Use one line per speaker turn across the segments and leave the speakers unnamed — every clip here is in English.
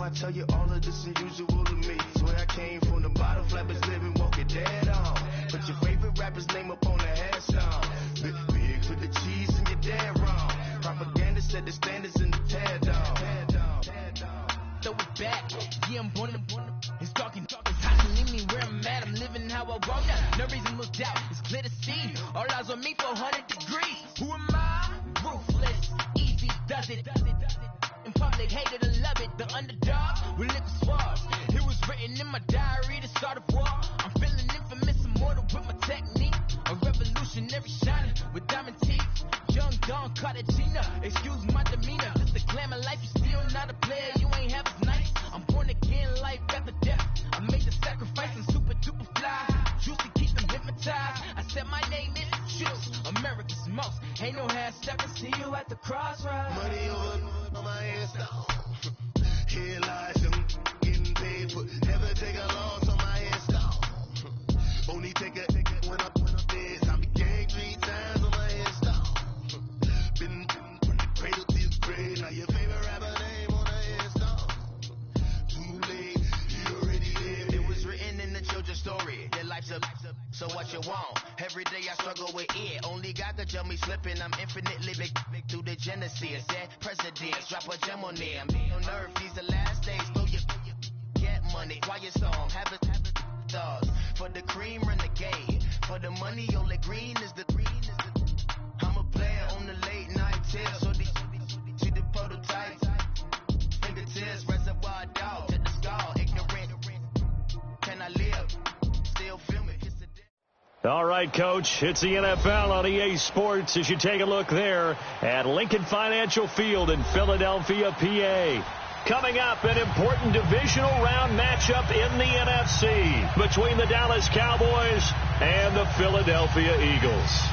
I tell you all of this unusual to me. Swear I came from the bottom, flappers living, walking dead on. Put your favorite rapper's name up on the head song. Big for the cheese and you're dead wrong. Propaganda set the standards in the tear down.
Throw it back, yeah, I'm born to it's talking, it's hot to leave me where I'm at. I'm living how I want now. No reason to doubt, it's clear to see. All eyes on me for 100 degrees. Who am I? Ruthless, easy does it. In public, hated and love it. The underdog with liquid swabs. It was written in my diary to start a war. I'm feeling infamous, immortal with my technique. A revolutionary shining with diamond teeth. Young Don Cartagena, excuse my demeanor. This the glamour life, you still not a player. You ain't half as nice. I'm born again, life after death. I made the sacrifice and super duper fly. Juicy, keep them hypnotized. I said my name is Juice, America's most. Ain't no hashtag, I see you at the crossroads.
Money over on my hairstyle. Here lies them getting paid for. Never take a loss on my hairstyle. Only take a when I'm dead. I be gang 3 times on my hairstyle. Been from the cradle to the grave. Now your favorite rapper name on a hairstyle. Too late, you already there. It was written in the children's story. Their life's a so what you want? Every day I struggle with it. Only God could tell me slipping. I'm infinitely big through the genesis. Dead presidents, drop a gem on there. I'm on earth, these the last days. Blow your get money. Quiet song, have it stars. For the cream, renegade. For the money, only green is the I'm a player on the late night tip. So these see the prototypes. Fingertips, reservoir dog to the skull. Ignorant. Can I live? Still feel it.
All right, Coach, it's the NFL on EA Sports as you take a look there at Lincoln Financial Field in Philadelphia, PA. Coming up, an important divisional round matchup in the NFC between the Dallas Cowboys and the Philadelphia Eagles.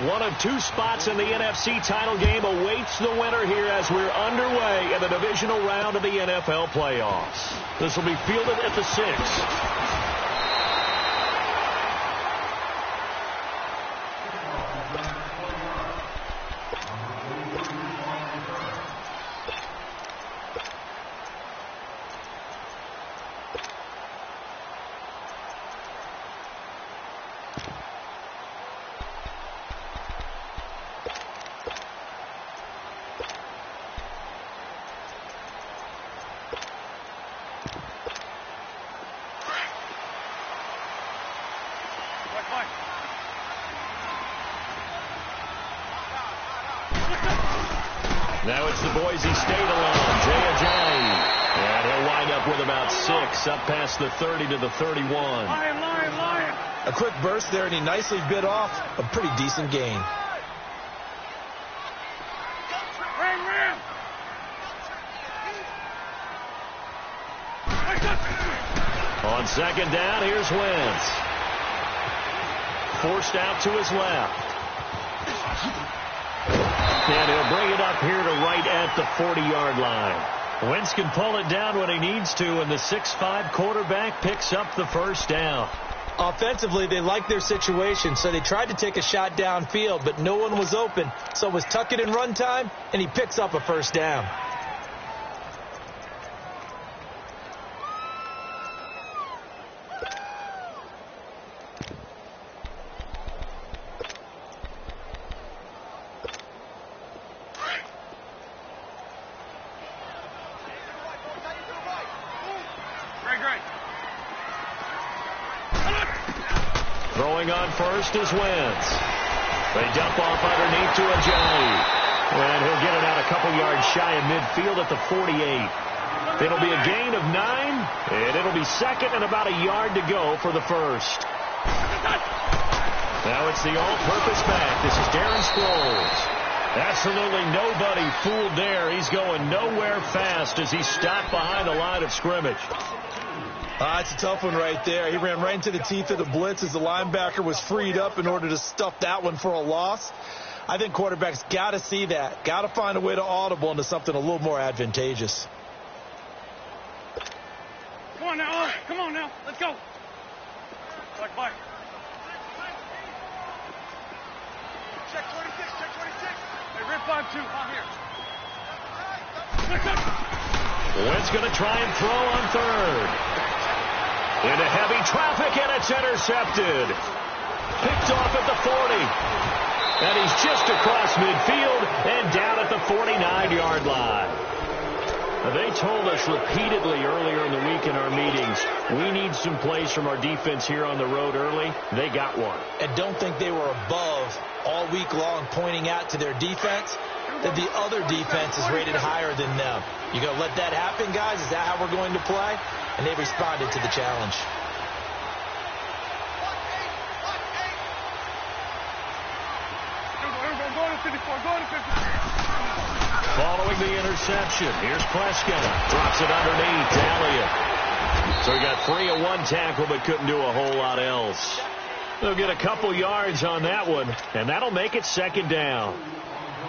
One of 2 spots in the NFC title game awaits the winner here as we're underway in the divisional round of the NFL playoffs. This will be fielded at the 6. Now it's the Boise State alone, Jay Ajayi. And he'll wind up with about 6, up past the 30 to the 31.
Lion. A quick burst there, and he nicely bit off a pretty decent gain.
On second down, here's Wentz. Forced out to his left. And he'll bring it up here to right at the 40-yard line. Wentz can pull it down when he needs to, and the 6'5" quarterback picks up the first down.
Offensively, they liked their situation, so they tried to take a shot downfield, but no one was open. So it was tuck it in run time, and he picks up a first down.
Throwing on first is Wentz. They dump off underneath to Ajayi. And he'll get it out a couple yards shy of midfield at the 48. It'll be a gain of 9, and it'll be second and about a yard to go for the first. Now it's the all-purpose back. This is Darren Sproles. Absolutely nobody fooled there. He's going nowhere fast as he stopped behind the line of scrimmage.
It's a tough one right there. He ran right into the teeth of the blitz as the linebacker was freed up in order to stuff that one for a loss. I think quarterbacks got to see that. Got to find a way to audible into something a little more advantageous.
Come on now. Let's go. Back.
Wentz going to try and throw on third. Into heavy traffic, and it's intercepted. Picked off at the 40. And he's just across midfield and down at the 49-yard line. They told us repeatedly earlier in the week in our meetings, we need some plays from our defense here on the road early. They got one.
And don't think they were above all week long pointing out to their defense that the other defense is rated higher than them. You going to let that happen, guys? Is that how we're going to play? And they responded to the challenge.
Following the interception, here's Prescott. Drops it underneath to Elliott. So he got 3 of 1 tackle, but couldn't do a whole lot else. They'll get a couple yards on that one, and that'll make it second down.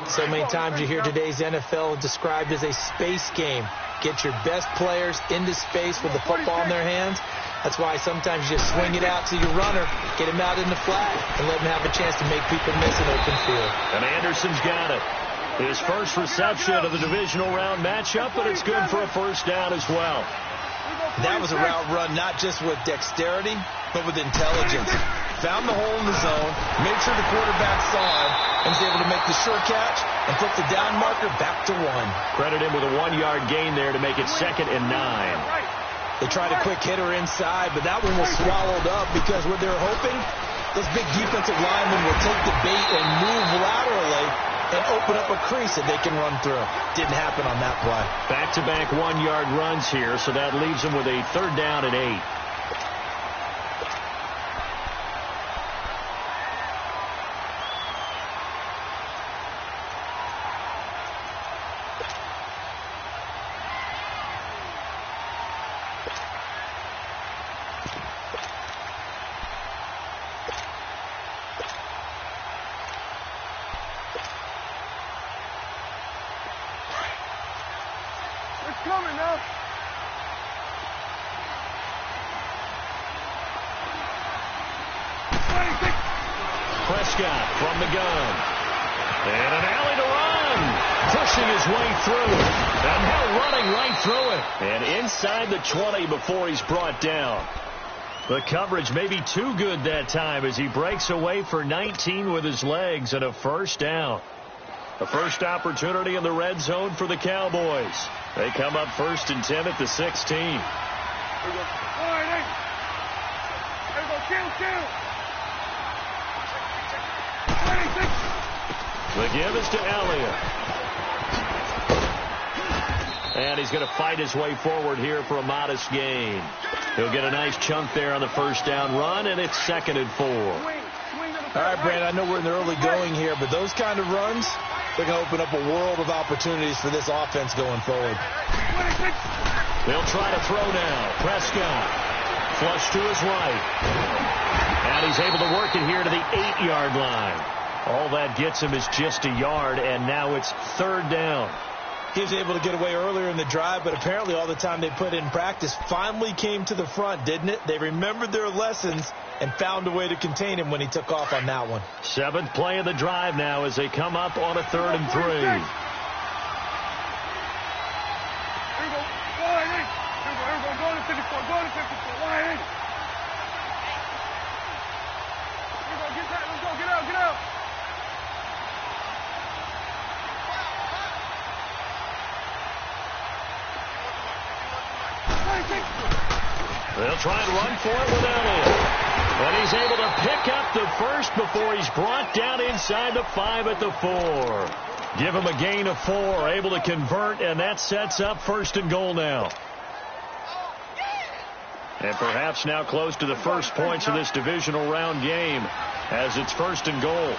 So many times you hear today's NFL described as a space game. Get your best players into space with the football in their hands. That's why sometimes you just swing it out to your runner, get him out in the flat, and let him have a chance to make people miss an open field.
And Anderson's got it. His first reception of the divisional round matchup, but it's good for a first down as well.
That was a route run not just with dexterity, but with intelligence. Found the hole in the zone, made sure the quarterback saw him, and was able to make the sure catch and flip the down marker back to 1.
Credit him with a 1-yard gain there to make it 2nd and 9.
They tried a quick hitter inside, but that one was swallowed up because what they're hoping, those big defensive linemen will take the bait and move laterally and open up a crease that they can run through. Didn't happen on that play.
Back-to-back 1-yard runs here, so that leaves them with a 3rd down and 8.
Coming now.
Prescott from the gun. And an alley to run. Pushing his way through. And now running right through it. And inside the 20 before he's brought down. The coverage may be too good that time as he breaks away for 19 with his legs and a first down. A first opportunity in the red zone for the Cowboys. They come up 1st and 10 at the 16.
Here we go. All right, hey. There we go. Kill.
The give is to Elliott. And he's going to fight his way forward here for a modest gain. He'll get a nice chunk there on the first down run, and it's 2nd and 4.
All right, Brandon, I know we're in the early going here, but those kind of runs, they're going to open up a world of opportunities for this offense going forward.
They'll try to throw now. Prescott. Flush to his right. And he's able to work it here to the 8-yard line. All that gets him is just a yard, and now it's 3rd down.
He was able to get away earlier in the drive, but apparently all the time they put in practice finally came to the front, didn't it? They remembered their lessons and found a way to contain him when he took off on that one.
7th play of the drive now as they come up on a 3rd and 3.
Here we go. Go ahead. Go to 54. Go to 54. Go ahead. Here we go. Get that. Let's go. Get out.
They'll try and run for it with Elliott. And he's able to pick up the first before he's brought down inside the 5 at the 4. Give him a gain of 4, able to convert, and that sets up 1st and goal now. And perhaps now close to the first points of this divisional round game as it's 1st and goal.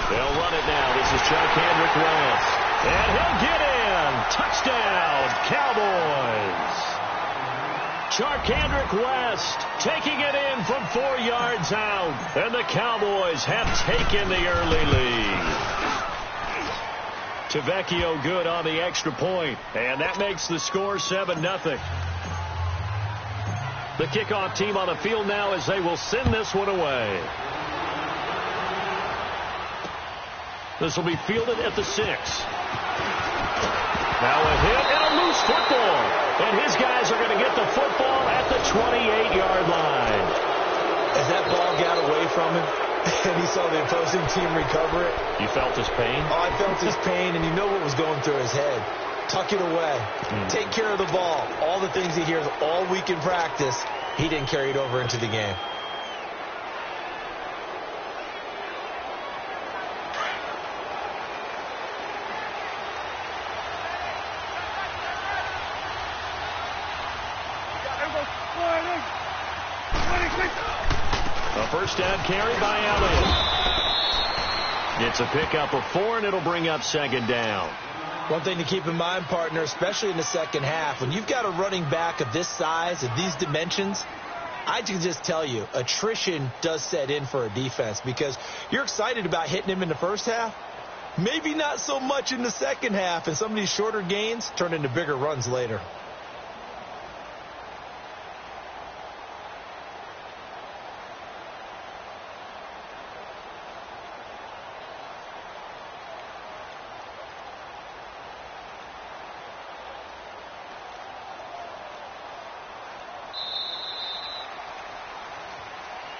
They'll run it now. This is Charkandrick West. And he'll get in. Touchdown, Cowboys. Charkandrick West taking it in from 4 yards out. And the Cowboys have taken the early lead. Tavecchio good on the extra point. And that makes the score 7-0. The kickoff team on the field now as they will send this one away. This will be fielded at the 6. Now a hit and a loose football. And his guys are going to get the football at the 28-yard line.
As that ball got away from him, and he saw the opposing team recover it.
You felt his pain?
Oh, I felt his pain, and you know what was going through his head. Tuck it away. Take care of the ball. All the things he hears all week in practice, he didn't carry it over into the game.
A first down carry by Elliott. It's a pickup of 4, and it'll bring up second down.
One thing to keep in mind, partner, especially in the second half, when you've got a running back of this size, of these dimensions, I can just tell you, attrition does set in for a defense because you're excited about hitting him in the first half. Maybe not so much in the second half, and some of these shorter gains turn into bigger runs later.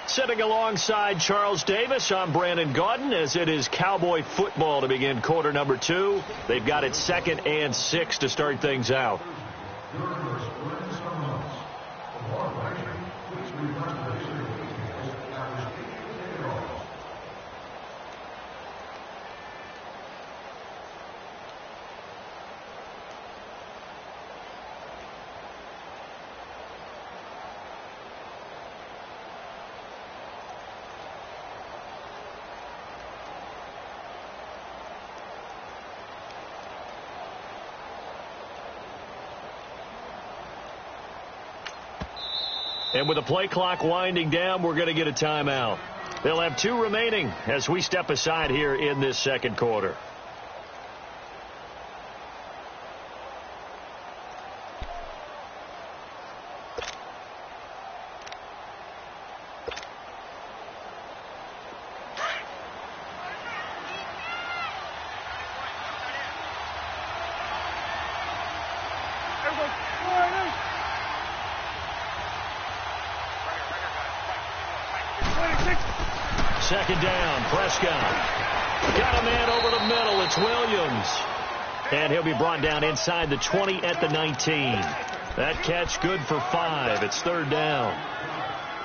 Sitting alongside Charles Davis, I'm Brandon Gaudin as it is Cowboy football to begin quarter number 2. They've got it 2nd and 6 to start things out. And with the play clock winding down, we're going to get a timeout. They'll have 2 remaining as we step aside here in this second quarter. Second down, Prescott. Got a man over the middle. It's Williams. And he'll be brought down inside the 20 at the 19. That catch good for 5. It's third down.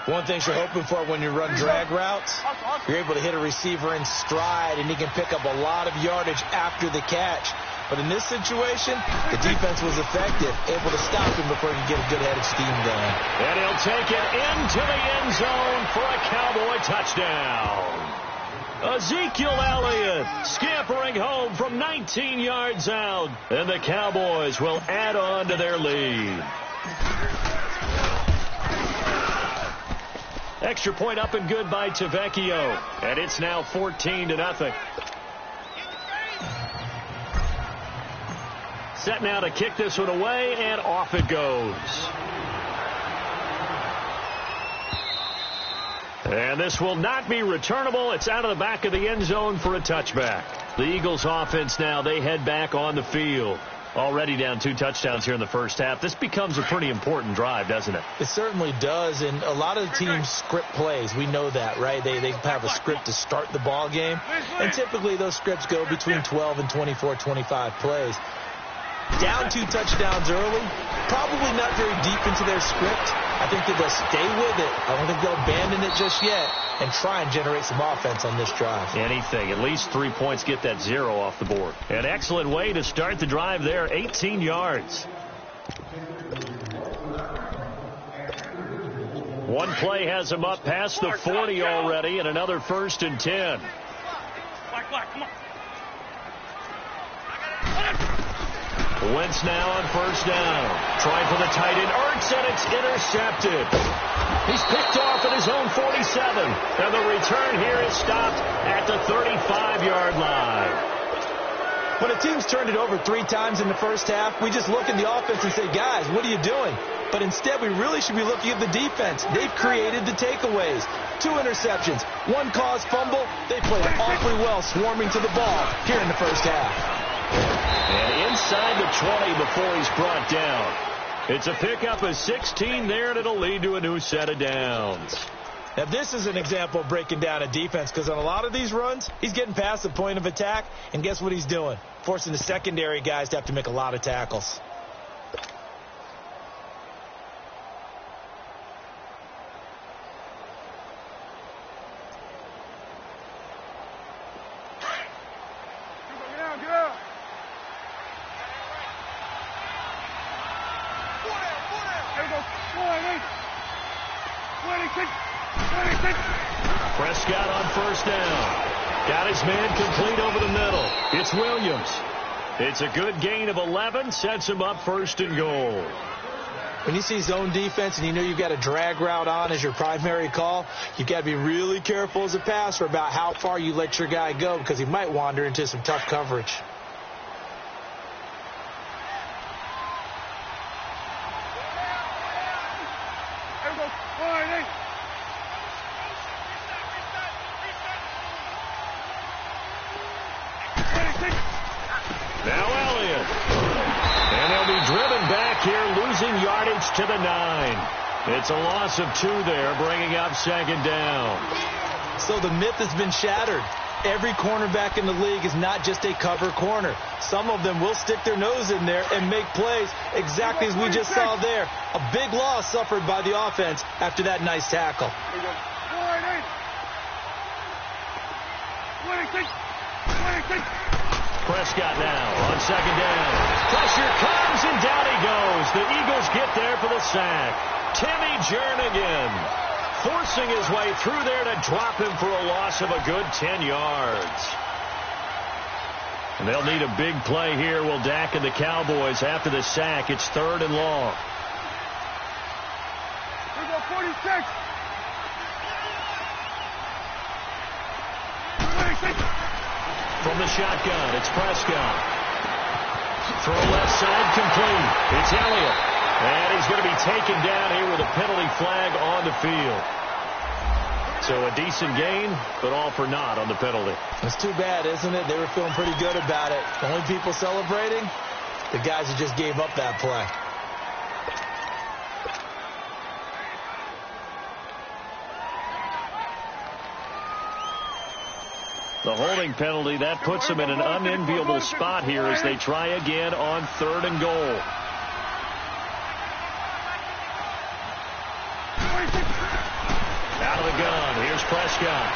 One thing you're hoping for when you run drag routes, you're able to hit a receiver in stride, and he can pick up a lot of yardage after the catch. But in this situation, the defense was effective, able to stop him before he could get a good head of steam going.
And he'll take it into the end zone for a Cowboy touchdown. Ezekiel Elliott scampering home from 19 yards out, and the Cowboys will add on to their lead. Extra point up and good by Tavecchio, and it's now 14-0. Set now to kick this one away, and off it goes. And this will not be returnable. It's out of the back of the end zone for a touchback. The Eagles offense now, they head back on the field. Already down 2 touchdowns here in the first half. This becomes a pretty important drive, doesn't it?
It certainly does, and a lot of the teams script plays. We know that, right? They have a script to start the ball game, and typically those scripts go between 12 and 24, 25 plays. Down 2 touchdowns early, probably not very deep into their script. I think that they'll stay with it. I don't think they'll abandon it just yet and try and generate some offense on this drive.
Anything. At least 3 points, get that 0 off the board. An excellent way to start the drive there, 18 yards. One play has him up past the 40 already, and another 1st and 10.
Come on.
Wentz now on 1st down. Trying for the tight end, Ertz, and it's intercepted. He's picked off at his own 47. And the return here is stopped at the 35-yard line.
When a team's turned it over 3 times in the first half, we just look at the offense and say, guys, what are you doing? But instead, we really should be looking at the defense. They've created the takeaways. 2 interceptions, 1 caused fumble. They played awfully well swarming to the ball here in the first half.
And inside the 20 before he's brought down. It's a pickup of 16 there, and it'll lead to a new set of downs.
Now, this is an example of breaking down a defense, because on a lot of these runs, he's getting past the point of attack, and guess what he's doing? Forcing the secondary guys to have to make a lot of tackles.
Prescott on first down. Got his man complete over the middle. It's Williams. It's a good gain of 11. Sets him up 1st and goal.
When you see zone defense and you know you've got a drag route on as your primary call, you've got to be really careful as a passer about how far you let your guy go, because he might wander into some tough coverage.
Now Elliott. And they'll be driven back here, losing yardage to the 9. It's a loss of 2 there, bringing up 2nd down.
So the myth has been shattered. Every cornerback in the league is not just a cover corner. Some of them will stick their nose in there and make plays exactly as we just saw there. A big loss suffered by the offense after that nice tackle.
Prescott now on 2nd down. Pressure comes, and down he goes. The Eagles get there for the sack. Timmy Jernigan forcing his way through there to drop him for a loss of a good 10 yards. And they'll need a big play here, will Dak and the Cowboys after the sack. It's 3rd and long.
Here we go, 46. 26.
From the shotgun, it's Prescott. Throw left side, complete. It's Elliott. And he's going to be taken down here with a penalty flag on the field. So a decent gain, but all for naught on the penalty.
It's too bad, isn't it? They were feeling pretty good about it. The only people celebrating, the guys who just gave up that play.
The holding penalty, that puts them in an unenviable spot here as they try again on 3rd and goal. Out of the gun, here's Prescott.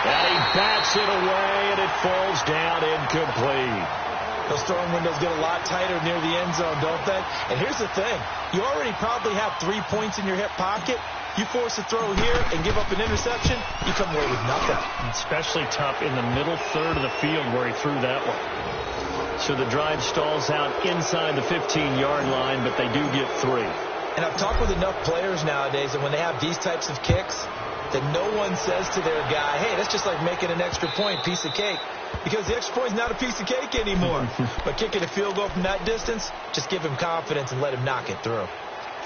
And he bats it away, and it falls down incomplete.
Those throwing windows get a lot tighter near the end zone, don't they? And here's the thing. You already probably have 3 points in your hip pocket. You force a throw here and give up an interception, you come away with nothing.
Especially tough in the middle 3rd of the field where he threw that one. So the drive stalls out inside the 15-yard line, but they do get 3.
And I've talked with enough players nowadays that when they have these types of kicks, that no one says to their guy, hey, that's just like making an extra point, piece of cake. Because the extra point is not a piece of cake anymore. But kicking a field goal from that distance, just give him confidence and let him knock it through.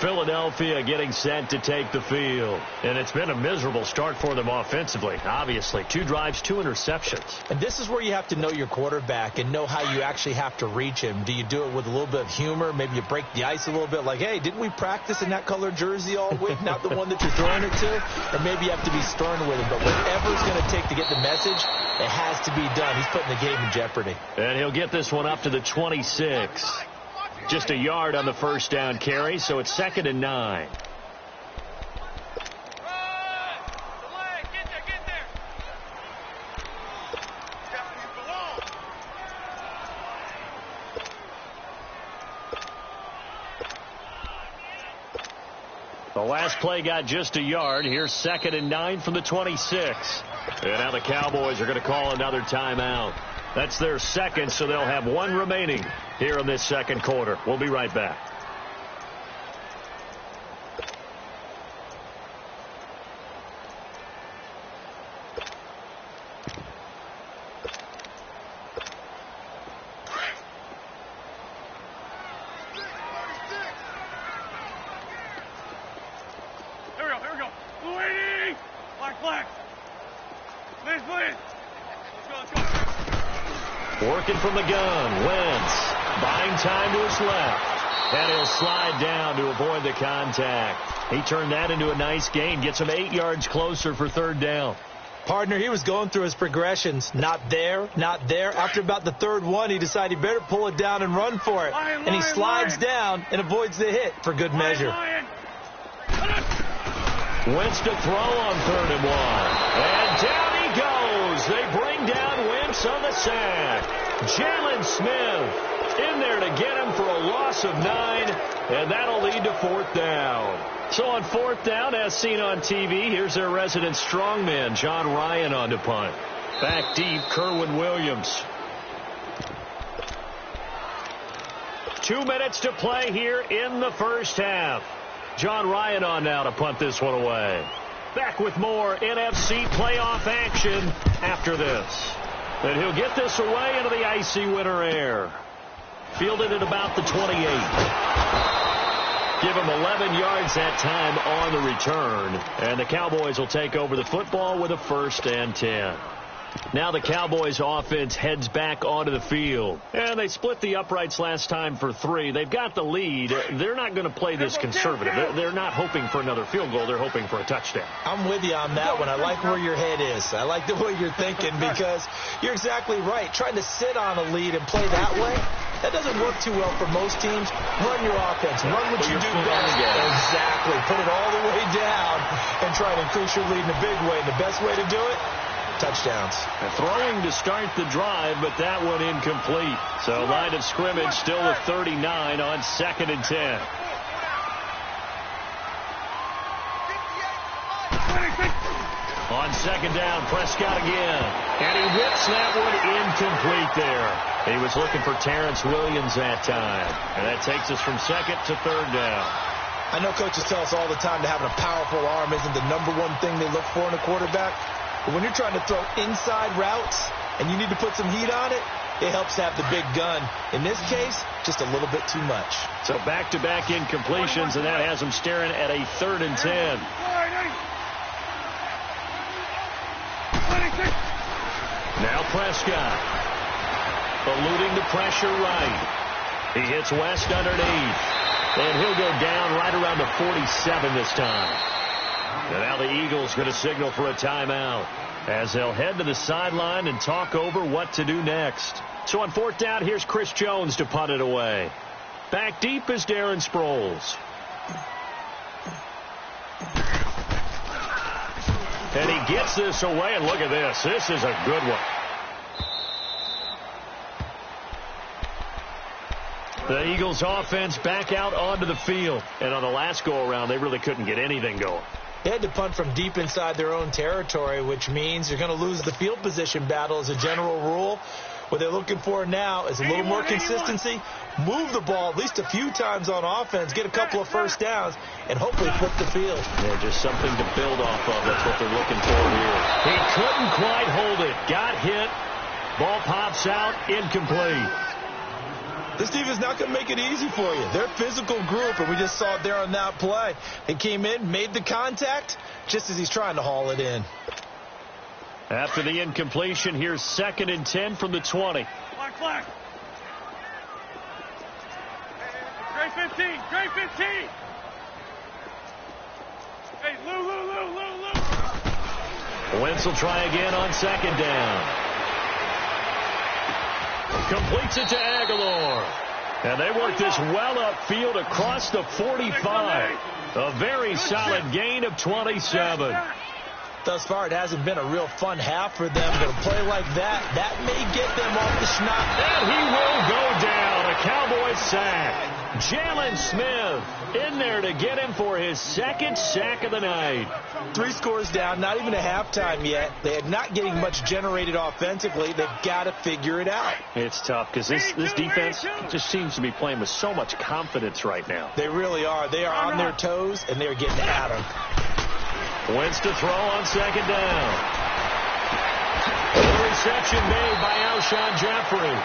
Philadelphia getting set to take the field. And it's been a miserable start for them offensively, obviously. 2 drives, 2 interceptions.
And this is where you have to know your quarterback and know how you actually have to reach him. Do you do it with a little bit of humor? Maybe you break the ice a little bit, like, hey, didn't we practice in that colored jersey all week, not the one that you're throwing it to? Or maybe you have to be stern with him. But whatever it's going to take to get the message, it has to be done. He's putting the game in jeopardy.
And he'll get this one up to the 26. Just a yard on the first down carry, so it's 2nd and 9. The last play got just a yard. Here's 2nd and 9 from the 26. And now the Cowboys are going to call another timeout. That's their second, so they'll have 1 remaining here in this 2nd quarter. We'll be right back.
Blue 80! Black. Please. Let's go.
Working from the gun. Wentz buying time to his left. And he'll slide down to avoid the contact. He turned that into a nice gain. Gets him 8 yards closer for third down.
Partner, he was going through his progressions. Not there. After about the third one, he decided he better pull it down and run for it. And he slides down and avoids the hit for good measure.
Wentz to throw on 3rd and 1. And down he goes. They bring down Wentz on the sack. Jalen Smith in there to get him for a loss of 9, and that'll lead to 4th down. So on 4th down, as seen on TV, here's their resident strongman, John Ryan, on to punt. Back deep, Kerwin Williams. 2 minutes to play here in the first half. John Ryan on now to punt this one away. Back with more NFC playoff action after this. And he'll get this away into the icy winter air. Fielded at about the 28. Give him 11 yards that time on the return. And the Cowboys will take over the football with a 1st and 10. Now the Cowboys offense heads back onto the field. And they split the uprights last time for 3. They've got the lead. They're not going to play this conservative. They're not hoping for another field goal. They're hoping for a touchdown.
I'm with you on that one. I like where your head is. I like the way you're thinking because you're exactly right. Trying to sit on a lead and play that way, that doesn't work too well for most teams. Run your offense. Run what you do best. Exactly. Put it all the way down and try to increase your lead in a big way. And the best way to do it, touchdowns.
Throwing to start the drive, but that one incomplete. So line of scrimmage still with 39 on 2nd and 10. On 2nd down, Prescott again. And he whips that one incomplete there. He was looking for Terrence Williams that time. And that takes us from 2nd to 3rd down.
I know coaches tell us all the time that having a powerful arm isn't the #1 thing they look for in a quarterback. But when you're trying to throw inside routes and you need to put some heat on it, it helps to have the big gun. In this case, just a little bit too much.
So back-to-back incompletions, and that has them staring at a 3rd and 10. Now Prescott. Eluding the pressure right. He hits West underneath. And he'll go down right around the 47 this time. And now the Eagles going to signal for a timeout as they'll head to the sideline and talk over what to do next. So on 4th down, here's Chris Jones to punt it away. Back deep is Darren Sproles. And he gets this away, and look at this. This is a good one. The Eagles offense back out onto the field. And on the last go-around, they really couldn't get anything going.
They had to punt from deep inside their own territory, which means you're going to lose the field position battle as a general rule. What they're looking for now is a little more consistency, move the ball at least a few times on offense, get a couple of 1st downs, and hopefully flip the field.
Yeah, just something to build off of. That's what they're looking for here. He couldn't quite hold it. Got hit. Ball pops out. Incomplete.
This defense is not going to make it easy for you. They're a physical group, and we just saw it there on that play. They came in, made the contact, just as he's trying to haul it in.
After the incompletion, here's 2nd and 10 from the 20.
Black. Gray 15. Hey, Lou.
Wentz will try again on 2nd down. Completes it to Aguilar. And they work this well upfield across the 45. A very solid gain of 27.
Thus far, it hasn't been a real fun half for them, but a play like that may get them off the schneid.
And he will go down. A Cowboys sack. Jalen Smith in there to get him for his 2nd sack of the night.
3 scores down, not even a halftime yet. They are not getting much generated offensively. They've got to figure it out.
It's tough because this defense just seems to be playing with so much confidence right now.
They really are. They are on their toes, and they're getting at them.
Wentz to throw on 2nd down. The reception made by Alshon Jeffrey.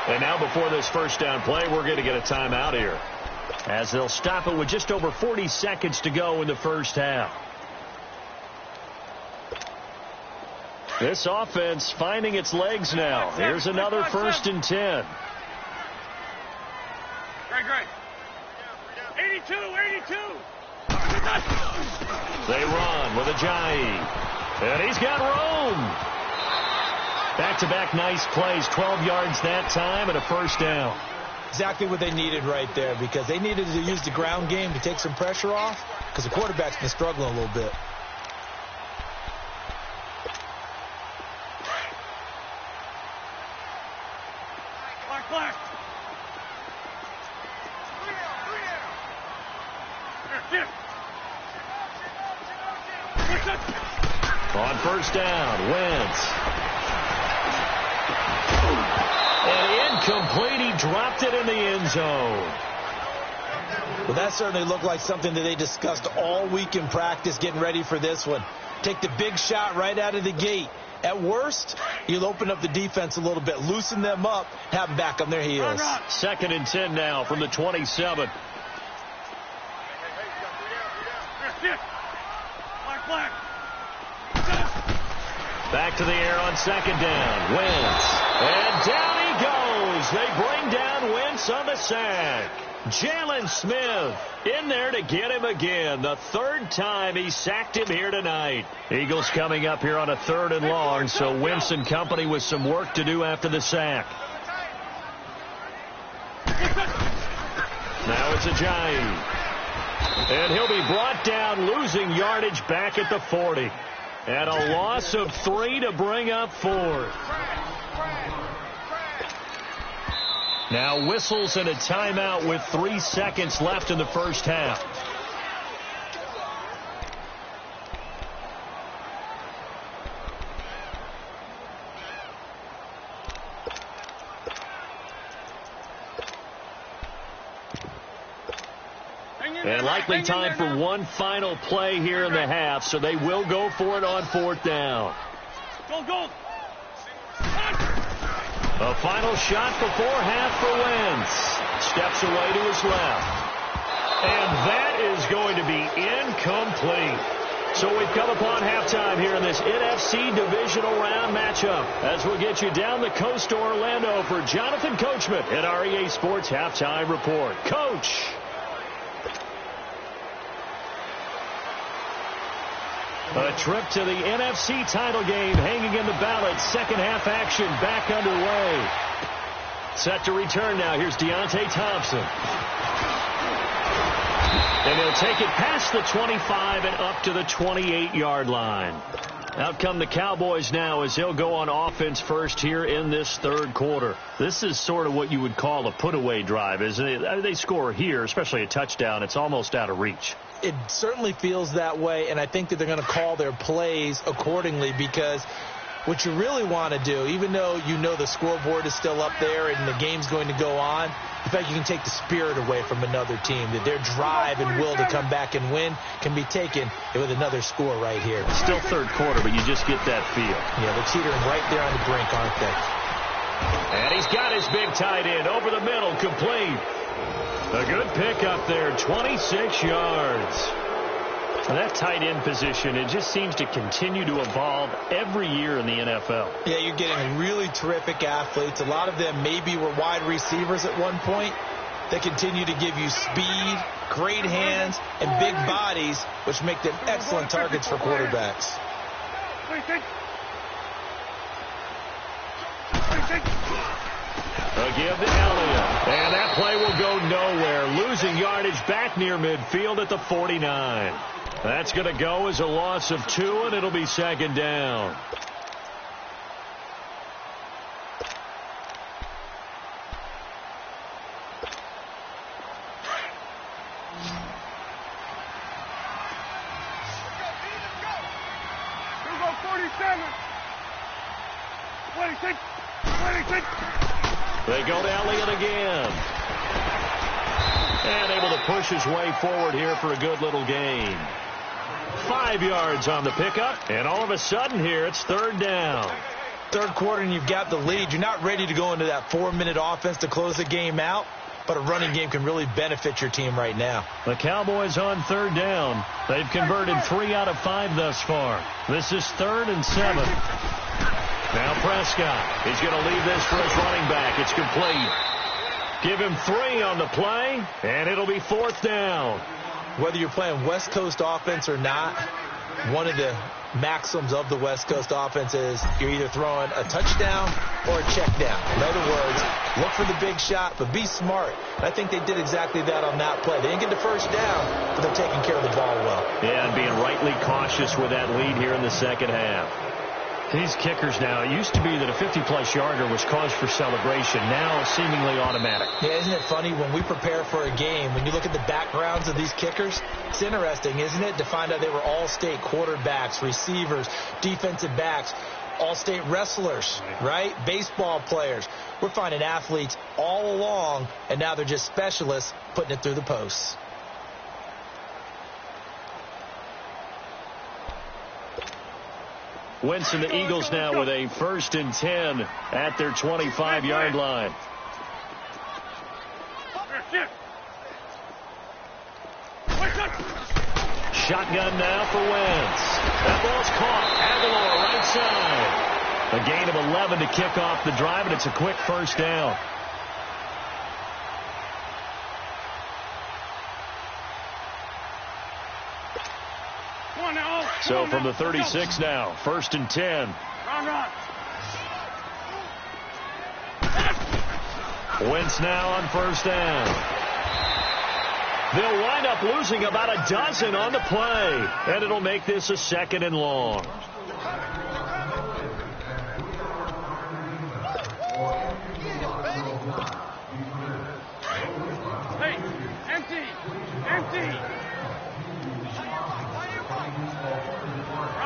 And now before this 1st down play, we're going to get a timeout here, as they'll stop it with just over 40 seconds to go in the 1st half. This offense finding its legs now. Here's another 1st and 10.
Great. 82.
They run with Ajayi. And he's got room. Back-to-back nice plays. 12 yards that time and a 1st down.
Exactly what they needed right there, because they needed to use the ground game to take some pressure off, because the quarterback's been struggling a little bit.
Black.
On 1st down, Wentz. And incomplete. He dropped it in the end zone.
Well, that certainly looked like something that they discussed all week in practice getting ready for this one. Take the big shot right out of the gate. At worst, you'll open up the defense a little bit, loosen them up, have them back on their heels.
2nd and 10 now from the 27.
Black.
Back to the air on 2nd down. Wentz. And down he goes. They bring down Wentz on the sack. Jalen Smith in there to get him again. The 3rd time he sacked him here tonight. Eagles coming up here on a 3rd and long, so Wentz and company with some work to do after the sack. Now it's Ajayi. And he'll be brought down, losing yardage back at the 40. And a loss of 3 to bring up 4th. Now whistles and a timeout with 3 seconds left in the 1st half. And likely time for one final play here in the half, so they will go for it on 4th down.
Go.
A final shot before half for Wentz. Steps away to his left. And that is going to be incomplete. So we've come upon halftime here in this NFC divisional round matchup, as we'll get you down the coast to Orlando for Jonathan Coachman at our EA Sports Halftime Report. Coach. A trip to the NFC title game hanging in the balance. 2nd half action back underway. Set to return now. Here's Deontay Thompson. And he'll take it past the 25 and up to the 28-yard line. Out come the Cowboys now as they'll go on offense first here in this 3rd quarter. This is sort of what you would call a put-away drive, isn't it? I mean, they score here, especially a touchdown. It's almost out of reach.
It certainly feels that way, and I think that they're going to call their plays accordingly, because what you really want to do, even though you know the scoreboard is still up there and the game's going to go on, the fact you can take the spirit away from another team, that their drive and will to come back and win can be taken with another score right here.
Still 3rd quarter, but you just get that feel.
Yeah, they're teetering right there on the brink, aren't they?
And he's got his big tight end over the middle, complete. A good pick up there, 26 yards. And that tight end position, it just seems to continue to evolve every year in the NFL.
Yeah, you're getting really terrific athletes. A lot of them maybe were wide receivers at one point. They continue to give you speed, great hands, and big bodies, which make them excellent targets for quarterbacks.
A give to Elliott. And that play will go nowhere. Losing yardage back near midfield at the 49. That's going to go as a loss of 2, and it'll be 2nd down. They go to Elliott again. And able to push his way forward here for a good little gain. 5 yards on the pickup, and all of a sudden here it's 3rd down.
3rd quarter and you've got the lead. You're not ready to go into that 4-minute offense to close the game out. but a running game can really benefit your team right now.
The Cowboys on third down. They've converted 3 out of 5 thus far. This is 3rd and 7. Now Prescott. He's going to leave this for his running back. It's complete. Give him 3 on the play, and it'll be 4th down.
Whether you're playing West Coast offense or not, one of the maxims of the West Coast offense is you're either throwing a touchdown or a check down. In other words, look for the big shot, but be smart. And I think they did exactly that on that play. They didn't get the first down, but they're taking care of the ball well.
Yeah, and being rightly cautious with that lead here in the second half. These kickers now, it used to be that a 50-plus yarder was cause for celebration. Now seemingly automatic.
Yeah, isn't it funny when we prepare for a game, when you look at the backgrounds of these kickers, it's interesting, isn't it, to find out they were all-state quarterbacks, receivers, defensive backs, all-state wrestlers, right? Baseball players. We're finding athletes all along, and now they're just specialists putting it through the posts.
Wentz and the Eagles now with a 1st and 10 at their 25-yard line. Shotgun now for Wentz. That ball's caught. Aguilar right side. A gain of 11 to kick off the drive, and it's a quick 1st down. So from the 36 now, 1st and 10. Wentz now on 1st down. They'll wind up losing about a dozen on the play, and it'll make this a 2nd and long.
Hey, empty.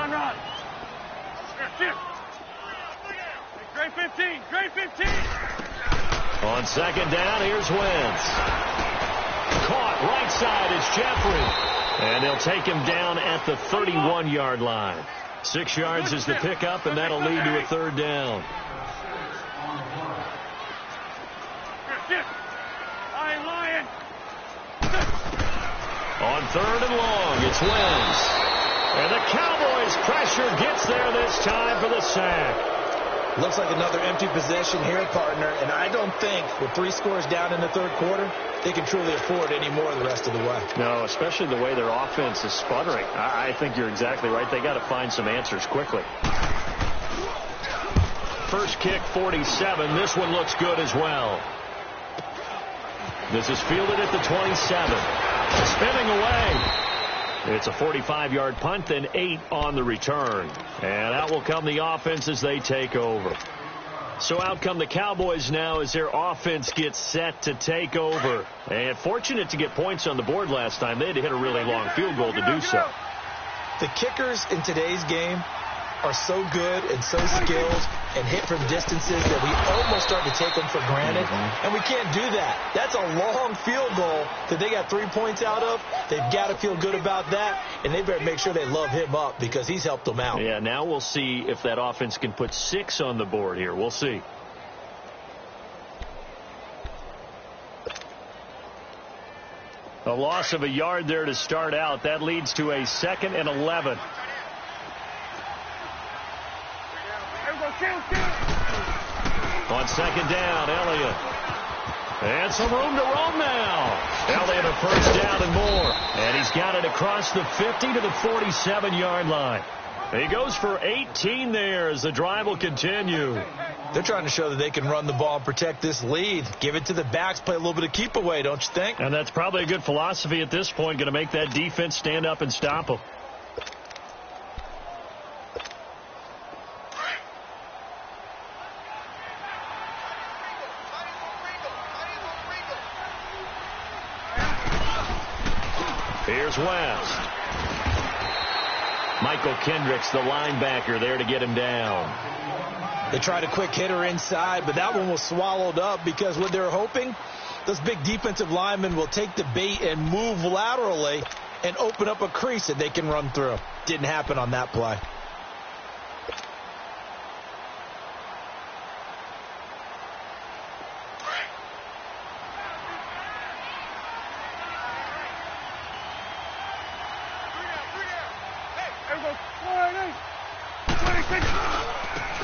Run. Great 15.
On 2nd down, here's Wentz. Caught right side is Jeffrey. And they'll take him down at the 31-yard line. 6 yards is the pickup, and that'll lead to a 3rd down.
Lion.
On 3rd and long, it's Wentz. And the Cowboys' pressure gets there this time for the sack.
Looks like another empty possession here, partner, and I don't think with 3 scores down in the 3rd quarter, they can truly afford any more the rest of the way.
No, especially the way their offense is sputtering. I think you're exactly right. They got to find some answers quickly. First kick, 47. This one looks good as well. This is fielded at the 27. Spinning away. It's a 45-yard punt, then 8 on the return. And out will come the offense as they take over. So out come the Cowboys now as their offense gets set to take over. And fortunate to get points on the board last time. They had to hit a really long field goal to do so.
The kickers in today's game are so good and so skilled and hit from distances that we almost start to take them for granted. And we can't do that. That's a long field goal that they got 3 points out of. They've got to feel good about that, and they better make sure they love him up because he's helped them out.
Yeah, now we'll see if that offense can put 6 on the board here. We'll see. A loss of a yard there to start out. That leads to a 2nd and 11. On 2nd down, Elliott. And some room to roam now. Elliott a 1st down and more. And he's got it across the 50 to the 47-yard line. He goes for 18 there as the drive will continue.
They're trying to show that they can run the ball and protect this lead. Give it to the backs, play a little bit of keep away, don't you think?
And that's probably a good philosophy at this point, going to make that defense stand up and stop them. Here's West. Michael Kendricks, the linebacker, there to get him down.
They tried a quick hitter inside, but that one was swallowed up because what they're hoping, those big defensive linemen will take the bait and move laterally and open up a crease that they can run through. Didn't happen on that play.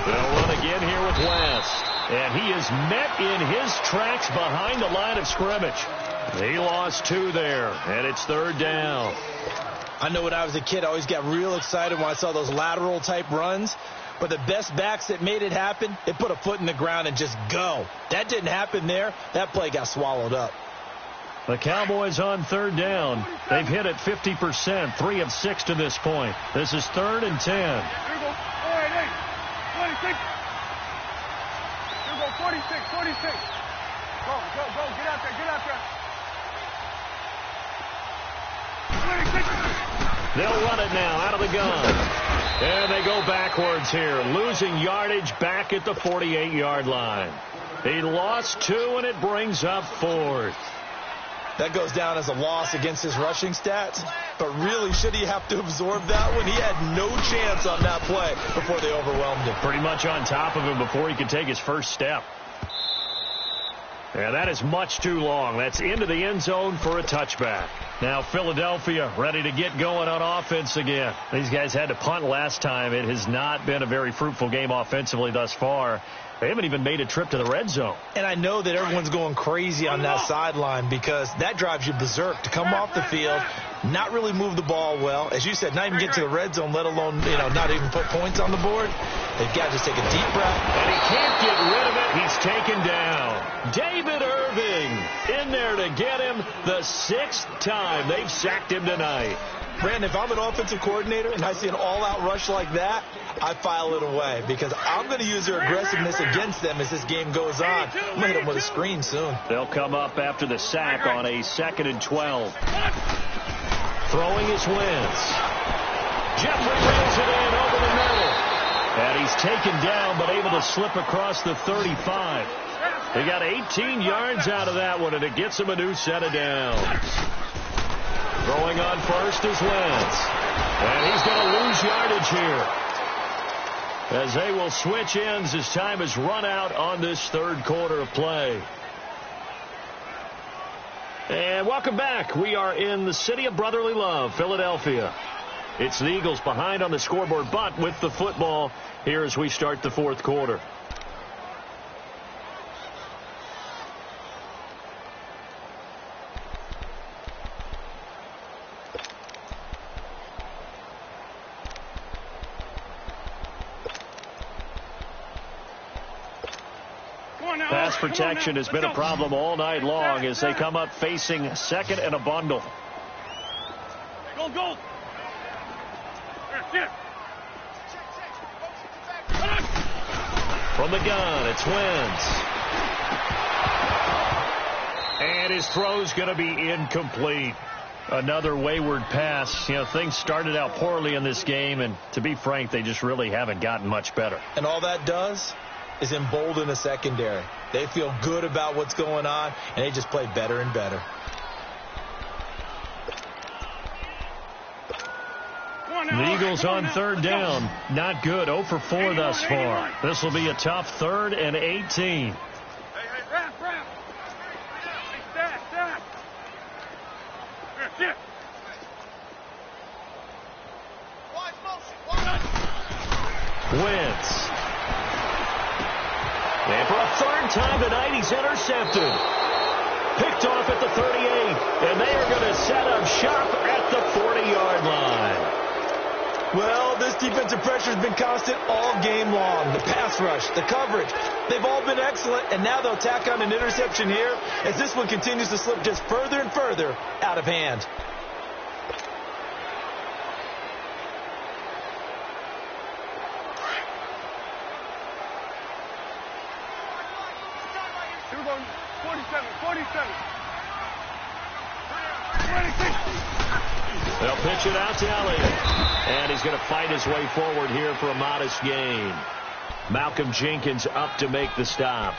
They'll run again here with West. And he is met in his tracks behind the line of scrimmage. He lost 2 there, and it's 3rd down.
I know when I was a kid, I always got real excited when I saw those lateral-type runs. But the best backs that made it happen, they put a foot in the ground and just go. That didn't happen there. That play got swallowed up.
The Cowboys on 3rd down. They've hit it 50%, 3 of 6 to this point. This is 3rd and 10.
Here we go. 46. Here we go. 46. Go. Get out there. 26.
They'll run it now out of the gun. And they go backwards here, losing yardage back at the 48-yard line. He lost 2, and it brings up 4th.
That goes down as a loss against his rushing stats. But really, should he have to absorb that one? He had no chance on that play before they overwhelmed him.
Pretty much on top of him before he could take his first step. And that is much too long. That's into the end zone for a touchback. Now Philadelphia ready to get going on offense again. These guys had to punt last time. It has not been a very fruitful game offensively thus far. They haven't even made a trip to the red zone.
And I know that everyone's going crazy on that sideline because that drives you berserk to come off the field, not really move the ball well. As you said, not even get to the red zone, let alone, not even put points on the board. They've got to just take a deep breath.
And he can't get rid of it. He's taken down. David Irving in there to get him the 6th time they've sacked him tonight.
Brandon, if I'm an offensive coordinator and I see an all-out rush like that, I file it away because I'm going to use their aggressiveness against them as this game goes on. I'm going to hit them with a screen soon.
They'll come up after the sack on a 2nd and 12. Throwing his Wentz. Jeffrey brings it in over the middle. And he's taken down but able to slip across the 35. He got 18 yards out of that one, and it gets him a new set of downs. Throwing on first is Wentz. And he's going to lose yardage here, as they will switch ends as time has run out on this 3rd quarter of play. And welcome back. We are in the city of brotherly love, Philadelphia. It's the Eagles behind on the scoreboard, but with the football here as we start the 4th quarter. Pass protection has been a problem all night long as they come up facing 2nd and a bundle.
Go.
From the gun, it's Wentz. And his throw's going to be incomplete. Another wayward pass. Things started out poorly in this game, and to be frank, they just really haven't gotten much better.
And all that does is embolden the secondary. They feel good about what's going on, and they just play better and better.
The Eagles on 3rd down. Not good. 0 for 4 thus far. This will be a tough 3rd and 18. Wentz. And for a 3rd time tonight, he's intercepted. Picked off at the 38. And they are going to set up shop at the 40-yard line.
Well, this defensive pressure has been constant all game long. The pass rush, the coverage, they've all been excellent, and now they'll tack on an interception here as this one continues to slip just further and further out of hand.
Here we go. 47. 26.
They'll pitch it out to Elliott. And he's going to fight his way forward here for a modest gain. Malcolm Jenkins up to make the stop.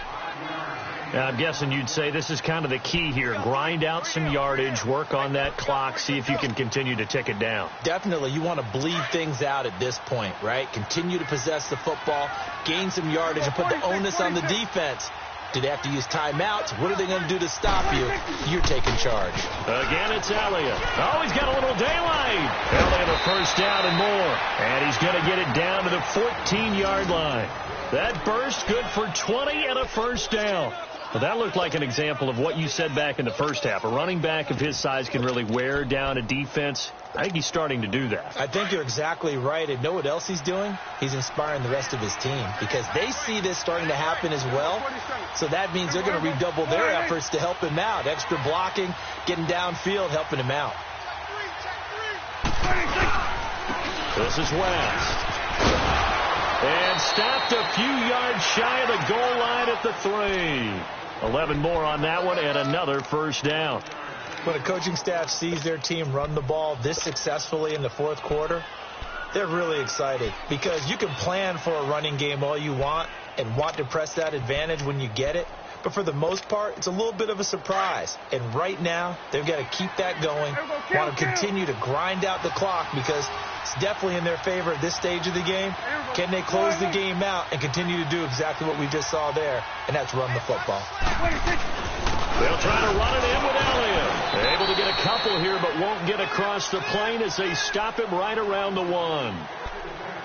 Now, I'm guessing you'd say this is kind of the key here. Grind out some yardage, work on that clock, see if you can continue to tick it down.
Definitely. You want to bleed things out at this point, right? Continue to possess the football, gain some yardage, and put the onus on the defense. Do they have to use timeouts? What are they going to do to stop you? You're taking charge.
Again, it's Elliott. Oh, he's got a little daylight. Elliott will first down and more. And he's going to get it down to the 14-yard line. That burst good for 20 and a first down. Well, that looked like an example of what you said back in the first half. A running back of his size can really wear down a defense. I think he's starting to do that.
I think you're exactly right. And know what else he's doing? He's inspiring the rest of his team because they see this starting to happen as well. So that means they're going to redouble their efforts to help him out. Extra blocking, getting downfield, helping him out.
This is West. And stopped a few yards shy of the goal line at the 3. 11 more on that one and another first down.
When a coaching staff sees their team run the ball this successfully in the fourth quarter, they're really excited because you can plan for a running game all you want and want to press that advantage when you get it. But for the most part, it's a little bit of a surprise. And right now, they've got to keep that going, want to continue to grind out the clock because it's definitely in their favor at this stage of the game. Can they close the game out and continue to do exactly what we just saw there, and that's run the football.
They'll try to run it in with Elliott. They're able to get a couple here, but won't get across the plane as they stop him right around the 1.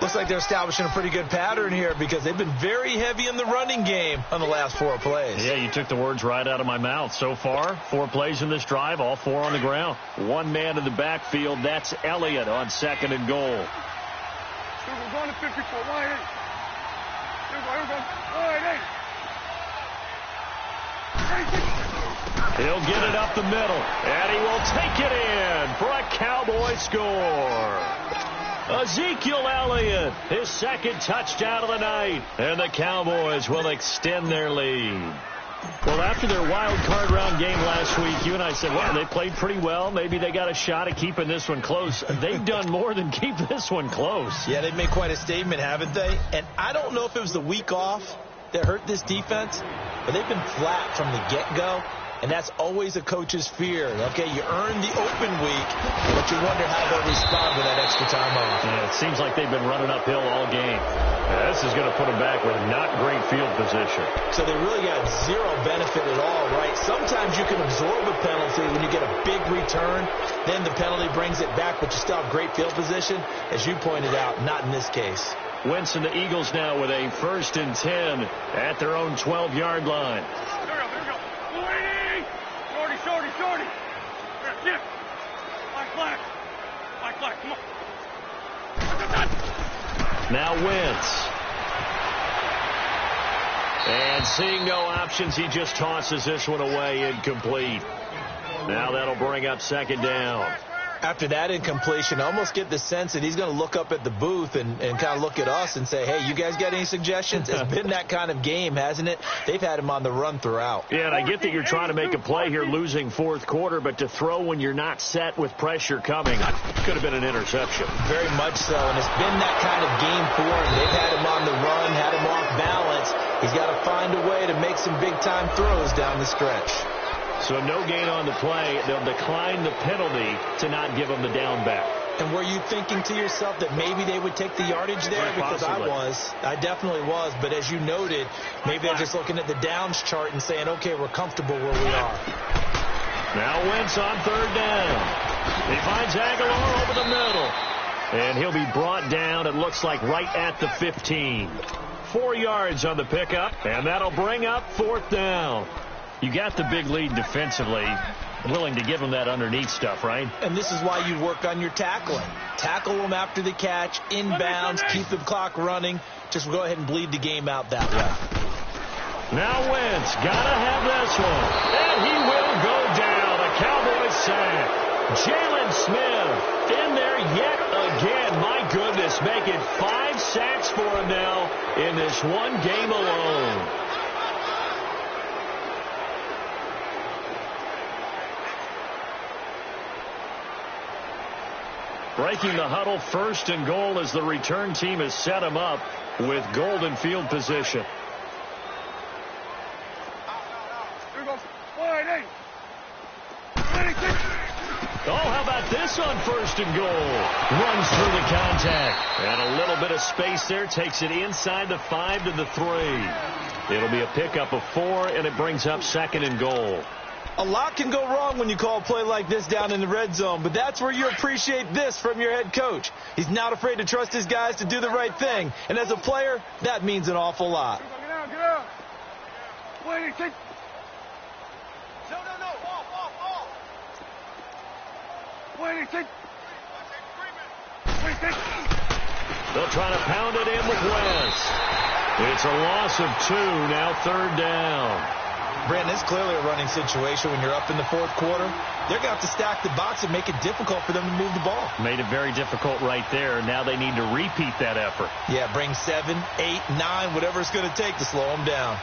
Looks like they're establishing a pretty good pattern here because they've been very heavy in the running game on the last 4 plays.
Yeah, you took the words right out of my mouth. So far, 4 plays in this drive, all 4 on the ground. 1 man in the backfield. That's Elliott on 2nd and goal.
Here we go, going to 54, wide 8. Here we go, wide 8.
He'll get it up the middle, and he will take it in for a Cowboy score. Ezekiel Elliott, his 2nd touchdown of the night, and the Cowboys will extend their lead. Well, after their wild card round game last week, you and I said, well, they played pretty well. Maybe they got a shot at keeping this one close. They've done more than keep this one close.
Yeah, they've made quite a statement, haven't they? And I don't know if it was the week off that hurt this defense, but they've been flat from the get-go. And that's always a coach's fear. Okay, you earn the open week, but you wonder how they'll respond with that extra time off.
Yeah, it seems like they've been running uphill all game. This is going to put them back with not great field position.
So they really got zero benefit at all, right? Sometimes you can absorb a penalty when you get a big return. Then the penalty brings it back, but you still have great field position. As you pointed out, not in this case.
Wentz and the Eagles now with a 1st and 10 at their own 12-yard line.
Shorty. Yeah. Black. Come on.
Now Wentz. And seeing no options, he just tosses this one away incomplete. Now that'll bring up 2nd down.
After that incompletion, I almost get the sense that he's going to look up at the booth and kind of look at us and say, hey, you guys got any suggestions? It's been that kind of game, hasn't it? They've had him on the run throughout.
Yeah, and I get that you're trying to make a play here losing 4th quarter, but to throw when you're not set with pressure coming could have been an interception.
Very much so, and it's been that kind of game for him. They've had him on the run, had him off balance. He's got to find a way to make some big-time throws down the stretch.
So no gain on the play. They'll decline the penalty to not give him the down back.
And were you thinking to yourself that maybe they would take the yardage there? Because
possibly.
I definitely was. But as you noted, maybe they're just looking at the downs chart and saying, okay, we're comfortable where we are.
Now Wentz on 3rd down. He finds Aguilar over the middle. And he'll be brought down, it looks like, right at the 15. 4 yards on the pickup, and that'll bring up 4th down. You got the big lead defensively, willing to give them that underneath stuff, right?
And this is why you work on your tackling. Tackle them after the catch, inbounds, keep the clock running. Just go ahead and bleed the game out that way.
Now Wentz, gotta have this one. And he will go down. A Cowboys sack. Jalen Smith in there yet again. My goodness, making 5 sacks for him now in this one game alone. Breaking the huddle, 1st and goal as the return team has set him up with golden field position.
Here goes. Wide 8.
Oh, how about this on 1st and goal? Runs through the contact. And a little bit of space there. Takes it inside the 5 to the 3. It'll be a pickup of 4, and it brings up 2nd and goal.
A lot can go wrong when you call a play like this down in the red zone, but that's where you appreciate this from your head coach. He's not afraid to trust his guys to do the right thing, and as a player, that means an awful lot.
Get out, get out. Wait, take. No, off. Wait, take. Wait, take.
They'll try to pound it in with Wentz. It's a loss of 2, now 3rd down.
Brandon, it's clearly a running situation when you're up in the 4th quarter. They're going to have to stack the box and make it difficult for them to move the ball.
Made it very difficult right there. Now they need to repeat that effort.
Yeah, bring 7, 8, 9, whatever it's going to take to slow them down.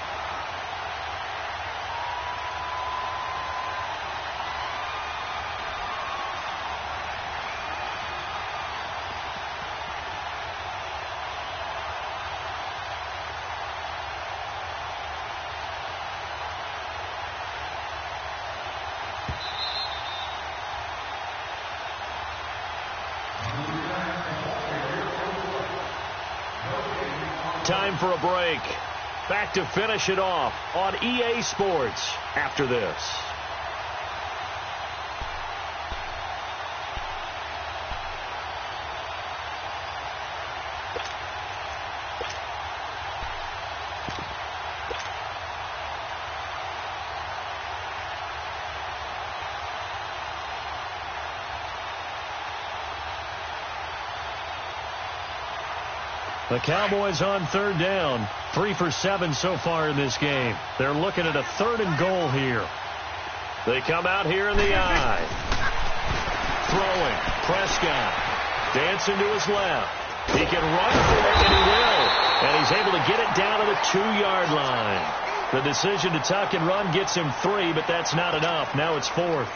Time for a break. Back to finish it off on EA Sports after this. The Cowboys on 3rd down. 3 for 7 so far in this game. They're looking at a 3rd and goal here. They come out here in the eye. Throwing. Prescott. Dancing to his left. He can run for it, and he will. And he's able to get it down to the 2-yard line. The decision to tuck and run gets him 3, but that's not enough. Now it's 4th.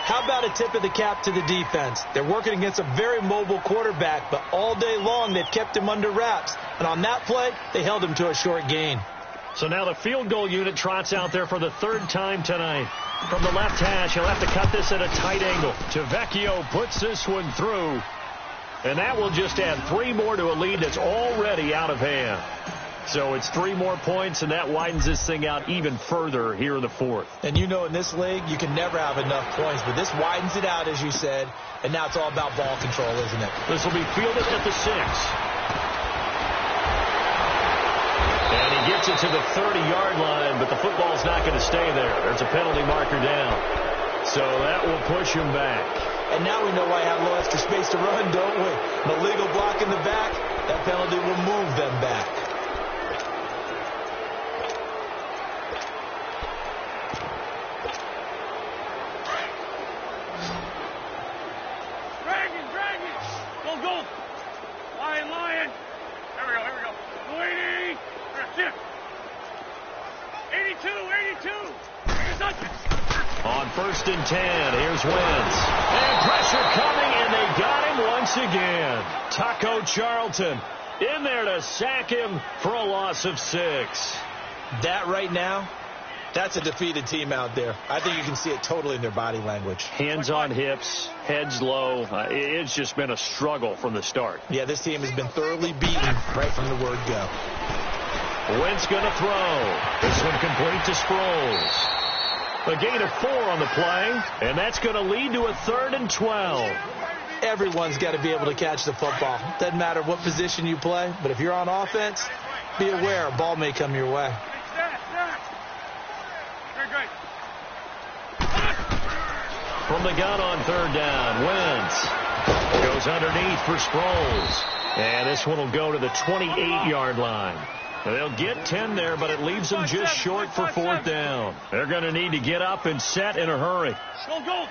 How about a tip of the cap to the defense? They're working against a very mobile quarterback, but all day long they've kept him under wraps. And on that play, they held him to a short gain.
So now the field goal unit trots out there for the 3rd time tonight. From the left hash, he'll have to cut this at a tight angle. Tavecchio puts this one through. And that will just add 3 more to a lead that's already out of hand. So it's 3 more points, and that widens this thing out even further here in the 4th.
And you know in this league, you can never have enough points, but this widens it out, as you said, and now it's all about ball control, isn't it?
This will be fielded at the 6. And he gets it to the 30-yard line, but the football's not going to stay there. There's a penalty marker down. So that will push him back.
And now we know why I have a little extra space to run, don't we? An illegal block in the back, that penalty will move them back.
Go. Lion. Here we go. 80. That's it. 82.
On 1st and 10, here's Wentz. And pressure coming, and they got him once again. Taco Charlton in there to sack him for a loss of 6.
That right now, that's a defeated team out there. I think you can see it totally in their body language.
Hands on hips, heads low. It's just been a struggle from the start.
Yeah, this team has been thoroughly beaten right from the word go.
Wentz going to throw. This one complete to Sproles. A gain of 4 on the play, and that's going to lead to a 3rd and 12.
Everyone's got to be able to catch the football. Doesn't matter what position you play, but if you're on offense, be aware a ball may come your way.
From the gun on 3rd down, Wentz goes underneath for Sproles. And this one will go to the 28-yard line. They'll get 10 there, but it leaves them just short for 4th down. They're going to need to get up and set in a hurry.
Go.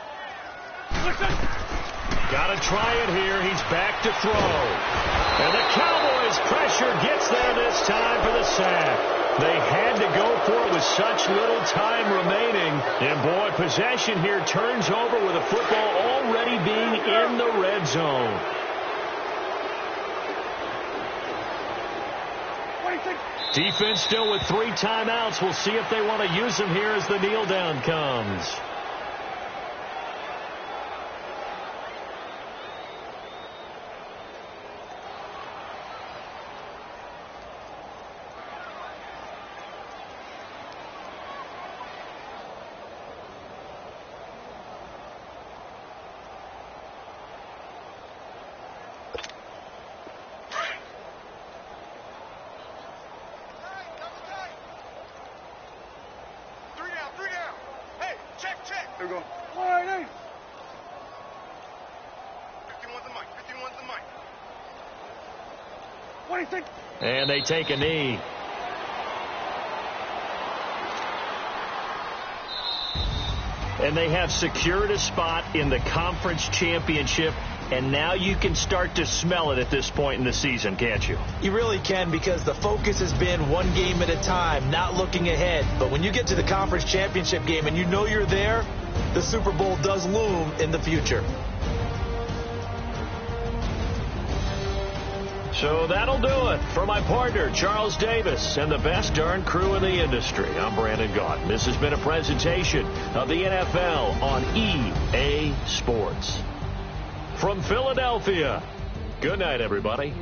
Got to try it here. He's back to throw. And the Cowboys' pressure gets there this time for the sack. They had to go for it with such little time remaining. And, boy, possession here turns over with the football already being in the red zone. Defense still with 3 timeouts. We'll see if they want to use them here as the kneel down comes.
go. 180.
51's the mic. 51's the mic.
26.
And they take a knee. And they have secured a spot in the conference championship. And now you can start to smell it at this point in the season, can't you?
You really can, because the focus has been one game at a time, not looking ahead. But when you get to the conference championship game and you know you're there, the Super Bowl does loom in the future.
So that'll do it. For my partner, Charles Davis, and the best darn crew in the industry, I'm Brandon Gaudin. This has been a presentation of the NFL on EA Sports. From Philadelphia, good night, everybody.